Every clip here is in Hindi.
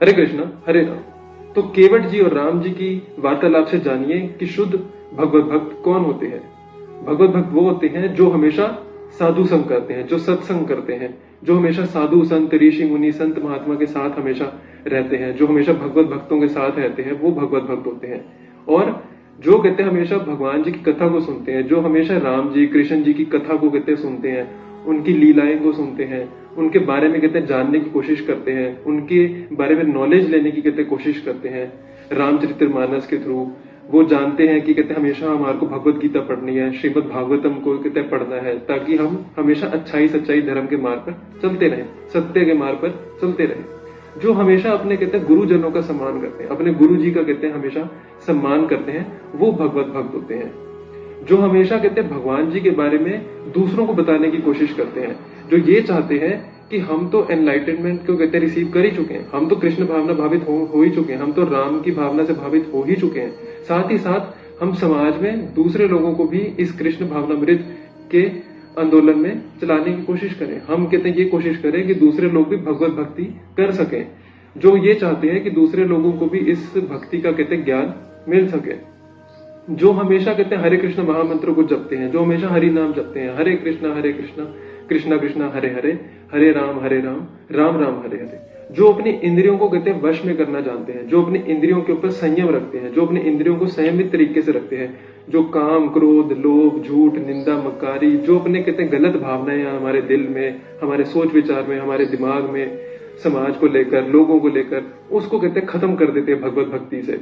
हरे कृष्णा हरे राम। तो केवट जी और राम जी की वार्तालाप से जानिए कि शुद्ध भगवत भक्त कौन होते हैं। भगवत भक्त वो होते हैं जो हमेशा साधु संग करते हैं, जो सत्संग करते हैं, जो हमेशा साधु संत ऋषि मुनि संत महात्मा के साथ हमेशा रहते हैं, जो हमेशा भगवत भक्तों के साथ रहते हैं, वो भगवत भक्त होते हैं। और जो कहते हैं हमेशा भगवान जी की कथा को सुनते हैं, जो हमेशा राम जी कृष्ण जी की कथा को कहते हैं सुनते हैं, उनकी लीलाएं को सुनते हैं, उनके बारे में कहते हैं जानने की कोशिश करते हैं, उनके बारे में नॉलेज लेने की कहते हैं कोशिश करते हैं। रामचरितमानस के थ्रू वो जानते हैं कि कहते हैं हमेशा हमारे को भगवत गीता पढ़नी है, श्रीमद् भागवतम को कहते हैं पढ़ना है, ताकि हम हमेशा अच्छाई सच्चाई धर्म के मार्ग पर चलते रहें, सत्य के मार्ग पर चलते रहें। जो हमेशा अपने कहते हैं गुरुजनों का सम्मान करते हैं, अपने गुरु जी का कहते हैं हमेशा सम्मान करते हैं, वो भगवत भक्त होते हैं। जो हमेशा कहते हैं भगवान जी के बारे में दूसरों को बताने की कोशिश करते हैं, जो ये चाहते हैं कि हम तो एनलाइटनमेंट को कहते हैं रिसीव कर ही चुके हैं, हम तो कृष्ण भावना भावित हो ही चुके हैं, हम तो राम की भावना से भावित हो ही चुके हैं। साथ ही साथ हम समाज में दूसरे लोगों को भी इस कृष्ण भावनामृत के आंदोलन में चलाने की कोशिश करें। हम कहते हैं ये कोशिश करें कि दूसरे लोग भी भगवत भक्ति कर सकें, जो ये चाहते हैं कि दूसरे लोगों को भी इस भक्ति का कहते हैं ज्ञान मिल सके। जो हमेशा कहते हैं हरे कृष्ण महामंत्र को जपते हैं, जो हमेशा हरि नाम जपते हैं, हरे कृष्णा कृष्णा कृष्णा हरे हरे, हरे राम राम राम हरे हरे। जो अपनी इंद्रियों को कहते हैं वश में करना जानते हैं, जो अपनी इंद्रियों के ऊपर संयम रखते हैं, जो अपनी इंद्रियों को संयमित तरीके से रखते हैं, जो काम क्रोध लोभ झूठ निंदा मक्कारी, जो अपने कहते हैं गलत भावनाएं हमारे दिल में, हमारे सोच विचार में, हमारे दिमाग में, समाज को लेकर लोगों को लेकर, उसको कहते हैं खत्म कर देते हैं भगवत भक्ति से।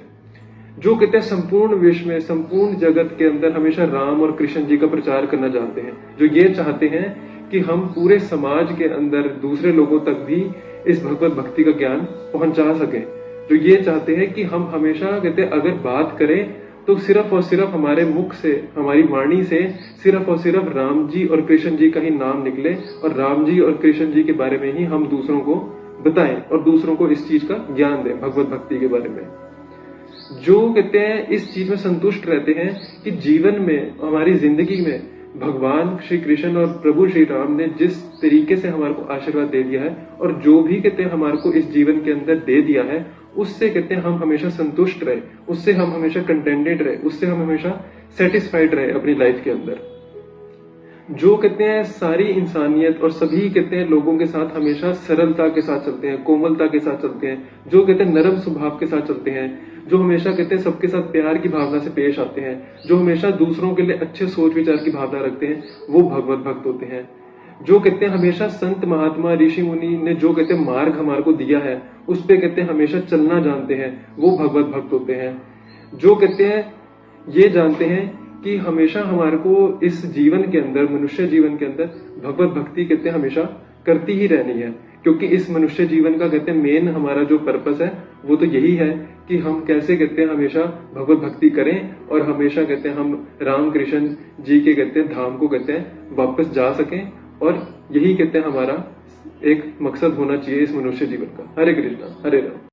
जो कहते हैं संपूर्ण विश्व में संपूर्ण जगत के अंदर हमेशा राम और कृष्ण जी का प्रचार करना जानते हैं, जो ये चाहते हैं कि हम पूरे समाज के अंदर दूसरे लोगों तक भी इस भगवत भक्ति का ज्ञान पहुंचा सकें, जो ये चाहते हैं कि हम हमेशा कहते हैं अगर बात करें तो सिर्फ और सिर्फ हमारे मुख से, हमारी वाणी से सिर्फ और सिर्फ राम जी और कृष्ण जी का ही नाम निकले, और राम जी और कृष्ण जी के बारे में ही हम दूसरों को बताएं और दूसरों को इस चीज का ज्ञान दें भगवत भक्ति के बारे में। जो कहते हैं इस चीज में संतुष्ट रहते हैं कि जीवन में हमारी जिंदगी में भगवान श्री कृष्ण और प्रभु श्री राम ने जिस तरीके से हमारे को आशीर्वाद दे दिया है, और जो भी कहते हैं हमारे को इस जीवन के अंदर दे दिया है, उससे कहते हैं हम हमेशा संतुष्ट रहे, उससे हम हमेशा कंटेंटेड रहे, उससे हम हमेशा सेटिस्फाइड रहे अपनी लाइफ के अंदर। जो कहते हैं सारी इंसानियत और सभी कहते हैं लोगों के साथ हमेशा सरलता के साथ चलते हैं, कोमलता के साथ चलते हैं, जो कहते हैं नरम स्वभाव के साथ चलते हैं, जो हमेशा कहते हैं सबके साथ प्यार की भावना से पेश आते हैं, जो हमेशा दूसरों के लिए अच्छे सोच विचार की भावना रखते हैं, वो भगवत भक्त होते हैं। जो कहते हैं हमेशा संत महात्मा ऋषि मुनि ने जो कहते हैं मार्ग हमारे को दिया है, उस पे कहते हैं हमेशा चलना जानते हैं, वो भगवत भक्त होते हैं। जो कहते हैं ये जानते हैं कि हमेशा हमारे को इस जीवन के अंदर, मनुष्य जीवन के अंदर भगवत भक्ति कहते हैं हमेशा करती ही रहनी है, क्योंकि इस मनुष्य जीवन का कहते हैं मेन हमारा जो पर्पस है वो तो यही है कि हम कैसे कहते हैं हमेशा भगवत भक्ति करें, और हमेशा कहते हैं हम राम कृष्ण जी के कहते हैं धाम को कहते हैं वापस जा सकें, और यही कहते हैं हमारा एक मकसद होना चाहिए इस मनुष्य जीवन का। हरे कृष्णा हरे राम।